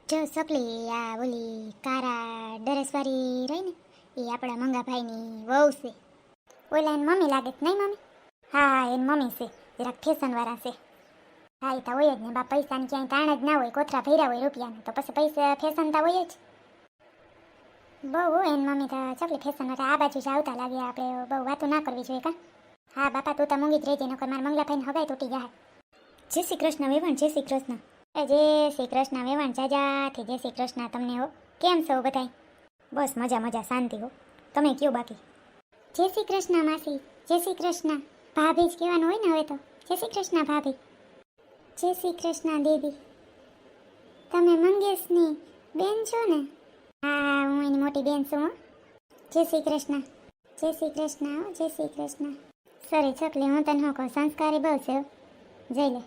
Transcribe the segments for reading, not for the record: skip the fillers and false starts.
જો સકલી આ ઓલી કારા ડરેસવાળી રહી ને એ આપણા મંગાભાઈની વહુ છે. ઓલા એની મમ્મી લાગે છે નહીં મમ્મી? હા એની મમ્મી છે, જરાક ફેશનવાળા છે. હા એ તો હોય જ ને બા, પૈસાની ક્યાંય તાણ જ ના હોય, કોથરા ભર્યા હોય રૂપિયાને તો પછી પૈસા ફેશન તો હોય જ. બહુ એની મમ્મી તો ચકલી ફેશન આ બાજુ જ આવતા લાગ્યા, આપણે બહુ વાતો ના કરવી જોઈએ કા. હા બાપા તું તો મૂંગી જ રહેજે, નકર મારા મંગલાભાઈને હગાઈ તૂટી જાય. જય શ્રી કૃષ્ણ વેવાણ, જય શ્રી કૃષ્ણ. જય શ્રી કૃષ્ણ વેવાણ જાજાથી જય શ્રી કૃષ્ણ તમને હો. કેમ છો બધાય? બસ મજા મજા શાંતિ હો. તમે કયો બાકી? જય શ્રી કૃષ્ણ માસી, જય શ્રી કૃષ્ણ. ભાભી જ કહેવાનું હોય ને હવે તો. જય શ્રી કૃષ્ણ ભાભી. જય શ્રી કૃષ્ણ દીદી. તમે મંગેશની બેન છો ને? હા હું એની મોટી બેન છું હો. જય શ્રી કૃષ્ણ. જય શ્રી કૃષ્ણ હો, જય શ્રી કૃષ્ણ. સરી છોકલી હું તને શું કહું, સંસ્કારી બહુ છે હો. જઈ લે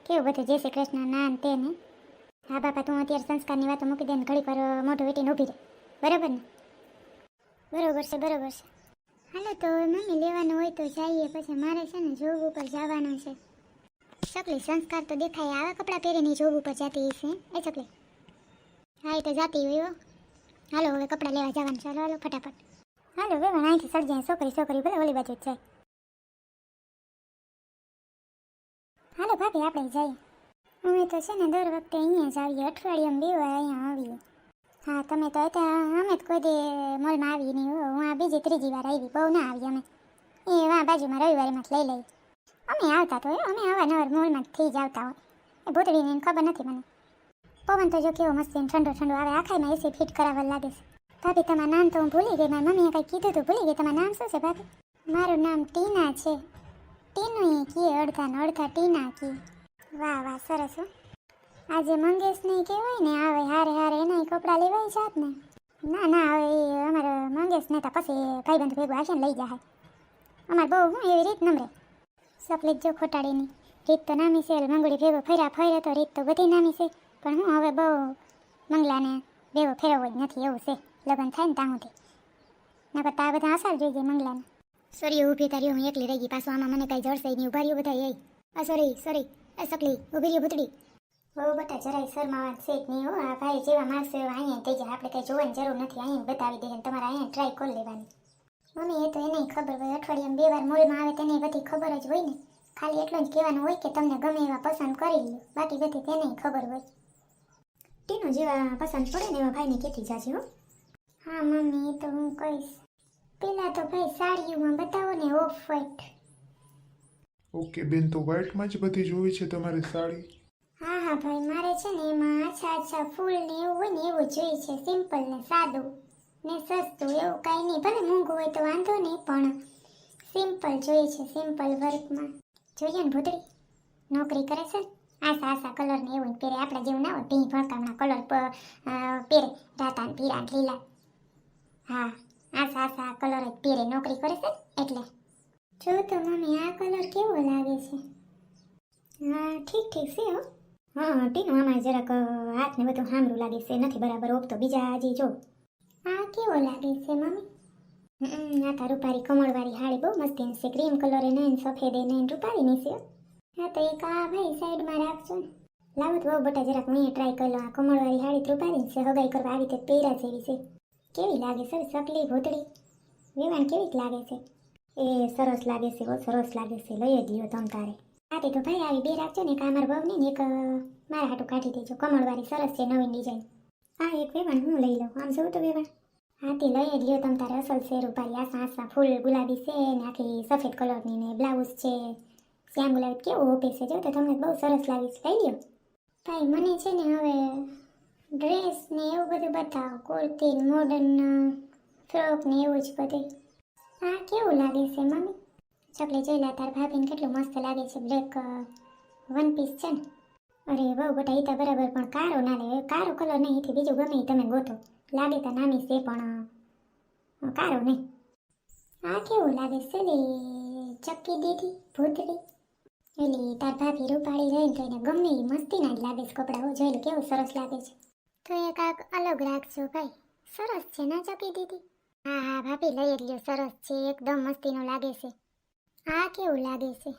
કેવું બધું જય શ્રી કૃષ્ણ નાન તે ને. હા બાપા તું અત્યારે સંસ્કારની વાતો મૂકી દે ને ઘડીક વાર મોઢું વીટીને ઊભી રહે, બરાબર ને? બરોબર છે બરોબર છે. હાલો તો મમ્મી લેવાનું હોય તો જઈએ, પછી મારે છે ને જોબ ઉપર જવાનું છે. ચકલી સંસ્કાર તો દેખાય, આવા કપડાં પહેરીને જોબ ઉપર જતી હશે એ ચકલી? હા એ તો જાતી હોય હો. હાલો હવે કપડાં લેવા જવાનું, ચાલો હાલો ફટાફટ. હાલો વેવાણ અહીંથી સડી જાય, છોકરી છોકરી ભલે ઓલી બાજુ જ જાય. હાલો ભાભી આપણે જઈએ. અમે તો છે ને દર વખતે અહીંયા જ આવીએ, અઠવાડિયામાં 2 વાર અહીંયા આવીએ. હા તમે તો અત્યારે અમે જ કોઈ દે મોલમાં આવી નહીં હો, હું આ બીજી ત્રીજી વાર આવી, બહુ ના આવી અમે. એ વાં બાજુમાં રવિવારીમાં જ લઈ લઈએ. અમે આવતા તો અમે અવારનવાર મોલમાં જ થઈ જ આવતા હોય. એ ભૂતળીની ખબર નથી મને. પવન તો જો કેવો મસ્ત ઠંડો ઠંડો આવે, આખામાં એસી ફિટ કરાવવા લાગે છે. ભાભી તમારું નામ તો હું ભૂલી ગઈ, મારી મમ્મીએ કંઈ કીધું તો ભૂલી ગઈ. તમારું નામ શું છે ભાભી? મારું નામ ટીના છે. ટીનું કીએ અડધા ને અડધા ટીના કીએ. વાહ વાહ સરસ હો. આજે મંગેશ નહીં કહેવાય ને આવે હારે હારે એના કપડાં લેવાય જાત ને. ના ના હવે એ અમારા મંગેશ ને તો પછી ભાઈબંધ ભેગું આવશે ને લઈ જાય. અમારે બહુ હું એવી રીત નમરે સપલીત જો ખોટાડીની રીત તો નામી છે, મંગળી ભેગો ફર્યા તો રીત તો બધી નામી છે, પણ હું હવે બહુ મંગલાને ભેગો ફેરવો જ નથી એવું છે. લગ્ન થાય ને ત્યાં સુધી નકર તો આ બધા અસર જોઈ જાય મંગલાને. સોરી ઊભી તારી હું એકલી રહી ગઈ, પાછું આમાં મને કાંઈ જળશે નહીં. ઉભા રહ્યું બધા એ સોરી એ સકલી ઊભી રહ્યું ભૂતડી. બહુ બટા જરાય શરમાવા છે જ નહીં હો. આ ભાઈ જેવા માણસો એવા અહીંયા થઈ જાય, આપણે કંઈ જોવાની જરૂર નથી, અહીંયા બતાવી દે તમારે અહીંયા ટ્રાય કરી લેવાની. મમ્મી એ તો એને ખબર હોય, અઠવાડિયામાં 2 વાર મોલમાં આવે તેને બધી ખબર જ હોય ને. ખાલી એટલું જ કહેવાનું હોય કે તમને ગમે એવા પસંદ કરી લો, બાકી બધી તેને ખબર હોય. ટીનો જેવા પસંદ પડે ને એવા ભાઈને કહેતી જાજે હો. હા મમ્મી એ તો હું કહીશ. પેલા તો ભાઈ સાડીઓમાં બતાવો ને ઓફ વ્હાઈટ. ઓકે બેન, તો વ્હાઇટમાં જ બધી જોવી છે તમારે સાડી? હા હા ભાઈ મારે છે ને એમાં આછા ફૂલ ને એવું હોય ને એવું જોઈએ છે, સિમ્પલ ને સાદું ને સસ્તું, એવું કાંઈ નહીં. ભલે મોંઘું હોય તો વાંધો નહીં, પણ સિમ્પલ જોઈએ છે, સિમ્પલ વર્કમાં જોઈએ ને. ભૂતળી નોકરી કરે છે ને, આસા કલર ને એવું પહેરે, આપણે જેવું ના હોય ભી ભડકામણા કલર પહેરે, રાતા પીળા લીલા. હા આસા કલર જ પહેરે, નોકરી કરે છે એટલે. જો તો મમ્મી આ કલર કેવો લાગે છે? હા ઠીક છે હો. હા ટીનું આમાં જરાક હાથ ને બધું સાંભળું લાગે છે, નથી બરાબર ઓપતો. બીજા હજી જો આ કેવો લાગે છે મમ્મી? આ તો રૂપારી કમળવાળી હાડી બહુ મસ્તી છે, ક્રીમ કલર એ નહીં, સફેદ એ નહીં, રૂપારીની છે. હા તો એક આ ભાઈ સાઈડમાં રાખજો ને. લાવો તો બહુ બટા જરાક હું ટ્રાય કરી લો. આ કમળવાળી હાડી રૂપારી છે, હગાઈ કરવા આવી તે પહેરા જેવી છે. કેવી લાગે છે સકલી ભૂતળી? વેવાણ કેવી લાગે છે? એ સરસ લાગે છે, બહુ સરસ લાગે છે, લઈ જ લ્યો તમ તારે. હાથી તો ભાઈ આવી 2 રાખજો ને, એક અમારા બહુ ને એક મારા હાટું કાઢી દેજો. કમળવાળી સરસ છે, નવીન ડિઝાઇન. હા એક વેવાણ હું લઈ લઉં, આમ જોઉં તો વેવાણ. હાથી લઈ જ લ્યો તમ તારે, અસલ છે રૂપારી, આસા ફૂલ ગુલાબી છે ને આખી સફેદ કલરની ને બ્લાઉઝ છે શ્યામ ગુલાબી, કેવું ઓપે છે જો તો તમને બહુ સરસ લાગે છે, લઈ લ્યો. ભાઈ મને છે ને હવે ડ્રેસ ને એવું બધું બતાવો, કુર્તી મોડર્ન ફ્રોક ને એવું જ બધું. હા કેવું લાગે છે મમ્મી? ચકલી જોઈ લે તાર ભાભીને કેટલું મસ્ત લાગે છે, બ્લેક વન પીસ છે ને. અરે બહુ બટા એ તો બરાબર, પણ કારો ના લે, કારો કલર નહીં, એથી બીજું ગમે તમે ગોતો. લાગે તો નાની છે પણ કારો નહીં. આ કેવું લાગે છે લે ચક્કી દીધી ભૂતરી? એલી તાર ભાભી રૂપાળી રહીને તો એને ગમે એ મસ્તીના જ લાગે છે કપડાં. જોઈ લે કેવું સરસ લાગે છે. તો એ કાંક અલગ રાખજો ભાઈ, સરસ છે ના ચક્કી દીધી? હા હા ભાભી લઈ જ લ્યો, સરસ છે એકદમ મસ્તીનો લાગે છે. આ કેવું લાગે છે?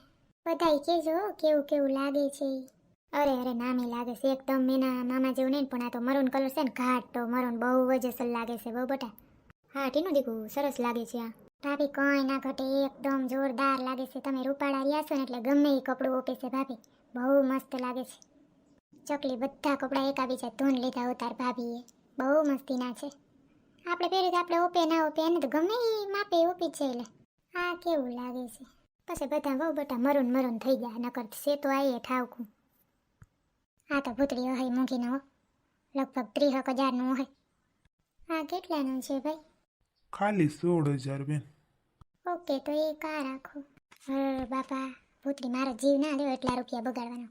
બધાય કહેજો કેવું કેવું લાગે છે. અરે અરે નામી લાગે છે એકદમ એના મામા જેવું નહીં પણ આ તો મરૂન કલર છે ને ઘાટો મરૂન બહુ જ અસલ લાગે છે બહુ બટા હા ટીનું દીકું સરસ લાગે છે આ ભાભી કોઈ ના ઘટે એકદમ જોરદાર લાગે છે તમે રૂપાળા રહ્યા છો ને એટલે ગમે એ કપડું ઓપે છે ભાભી બહુ મસ્ત લાગે છે ચકલી બધા કપડાં એકાબીજા ધોન લીધા ઉતાર ભાભીએ બહુ મસ્તીના છે આપણે પહેરી તો આપણે ઓપે ના ઓપે એને તો ગમે એ માપે ઓપી જ છે એટલે આ કેવું લાગે છે પછી બધા બહુ બટા મરૂન મરૂન થઈ ગયા નકર છે તો આઈએ ઠાવકું આ તો ભૂતળી હોય મૂંઘીનો હો લગભગ 30,000નું હોય આ કેટલાનું છે ભાઈ ખાલી 16,000 બેન. ઓકે તો એ કા રાખો બાપા ભૂતળી મારો જીવ ના લ્યો એટલા રૂપિયા બગાડવાનો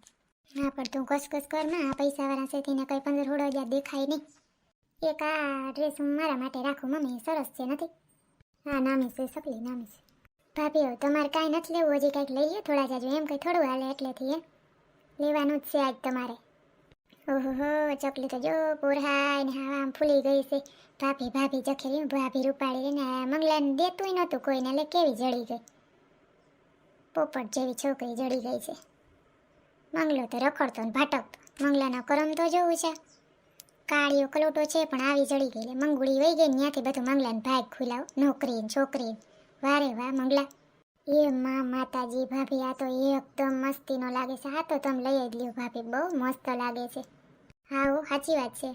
હા પણ તું કસકસ કર માં આ પૈસાવાળા છે તેને કંઈ 15-16,000 દેખાય નહીં એક આ ડ્રેસ હું મારા માટે રાખું મમ્મી સરસ છે નથી હા નામી છે સકલી નામી છે ભાભી હવે તમારે કાંઈ નથી લેવું હજી કાંઈક લઈ લ્યો થોડા જાજુ એમ કંઈ થોડું હાલે એટલેથી એમ લેવાનું જ છે આજ તમારે ઓહો ચકલી તો જો પોરહાય ને હા આમ ફૂલી ગઈ છે ભાભી ભાભી જખેરી ભાભી રૂપાળી ને મંગલાને દેતુંય નહોતું કોઈને એટલે કેવી જડી ગઈ પોપટ જેવી છોકરી જડી ગઈ છે મંગલો તો રખડતો ને ભાટકતો મંગલાનો કરમ તો જોવું છે કાળીઓ કલોટો છે પણ આવી જડી ગઈ એટલે મંગુડી વહી ગઈ ને ત્યાંથી બધું મંગલાને ભાગ ખુલાવ નોકરી ને છોકરી વારે વાહ મંગલા એ માં માતાજી ભાભી આ તો એકદમ મસ્તીનો લાગે છે આ તો તમે લઈ જ લ્યો ભાભી બહુ મસ્ત લાગે છે હા હો સાચી વાત છે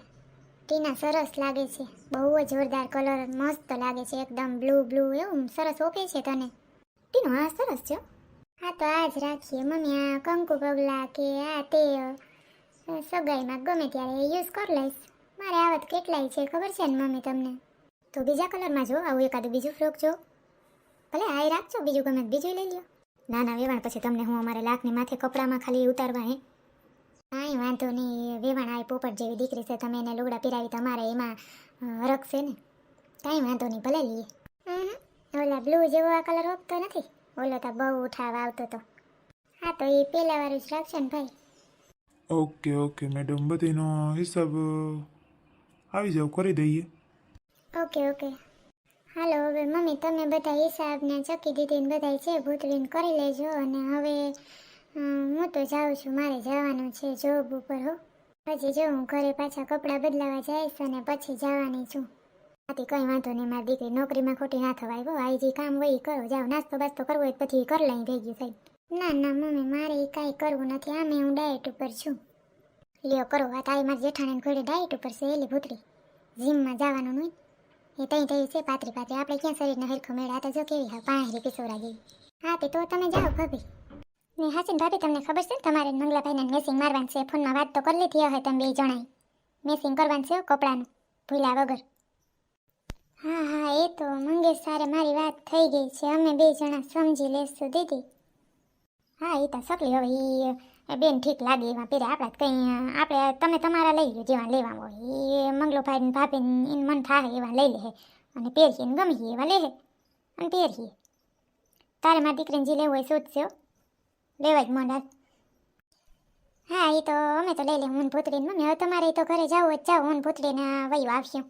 ટીના સરસ લાગે છે બહુ જ જોરદાર કલર મસ્ત લાગે છે એકદમ બ્લુ બ્લુ એવું સરસ ઓપે છે તને ટીનો હા સરસ છે હા તો આજ રાખીએ મમ્મી આ કંકુ પગલા કે આ તે સગાઈમાં ગમે ત્યારે યુઝ કરી લઈશ મારે આવત કેટલાય છે ખબર છે ને મમ્મી તમને તો બીજા કલરમાં જો આવું એકાદું બીજું ફ્રોક જો ભલે આય રાખજો બીજું ગમે બીજું લઈ લ્યો ના ના વેવાણ પછી તમને હું અમારે લાખની માથે કપડામાં ખાલી ઉતારવા હે કાંઈ વાંધો નહીં વેવાણ આય પોપટ જેવી દીકરી છે તમે એને લુગડા પીરાવી તમારે એમાં હરખ છે ને કાંઈ વાંધો નહીં ભલે લઈએ ઓલા બ્લુ જેવો આ કલર હોપતો નથી ઓલો તો બહુ ઉઠાવા આવતો તો હા તો એ પેલા વાળું જ રાખશે ને ભાઈ ઓકે ઓકે મેડમ બધીનો હિસાબ આવી જાવ કરી દઈએ. ઓકે ઓકે હાલો હવે મમ્મી તમે બધા હિસાબને ચકી દીદીને બધા છે ભૂતળીને કરી લેજો અને હવે હું તો જાઉં છું મારે જવાનું છે જોબ ઉપર હો પછી જો હું ઘરે પાછા કપડાં બદલાવા જઈશ અને પછી જવાની છું આથી કંઈ વાંધો નહીં મારી દીકરી નોકરીમાં ખોટી ના થવાય હો આ જે કામ હોય એ કરો જાઓ નાસ્તો બાસ્તો કરવો હોય પછી કરી લઈ થઈ ગયું સાહેબ ના ના મમ્મી મારે એ કાંઈ કરવું નથી આમે હું ડાયટ ઉપર છું લ્યો કરો વાત આ મારી જેઠાણીને ઘોડે ડાયટ ઉપર છે એલી ભૂતળી જીમમાં જવાનું નહીં એ તઈ તઈ છે પાતરી પાતરી આપણે ક્યાં શરીરને હરખો મેળ આ તો જો કેવી હા પાણી પિસોરા જેવી હા તે તો તમે જાઓ ભાભી ને હાસીન ભાભી તમને ખબર છે ને તમારે મંગલાભાઈને મેસિંગ મારવાનું છે ફોનમાં વાત તો કરી લીધી હશે તમે બે જણાએ મેસિંગ કરવાનું છે કપડાનું ભૂલ્યા વગર હા હા એ તો મંગેશ સારે મારી વાત થઈ ગઈ છે અમે બે જણા સમજી લેશું દીદી હા એ તો સકલી હવે એ બેન ઠીક લાગે એમાં પહેરે આપણે કંઈ આપણે તમે તમારા લઈ લો જેવા લેવા હોય એ મંગલોભાઈ ને ભાભીને એને મન થાય એવા લઈ લે અને પહેરીએ ને ગમી એવા લે અને પહેરીએ તારે મારી દીકરીને જે લેવું હોય શોધશે લેવા જ મંડાલ હા એ તો અમે તો લઈ લે હું ભૂતરીને મમ્મી હવે તમારે તો ઘરે જાવ જ જાઓ હું ભૂતરીને વયું આવશું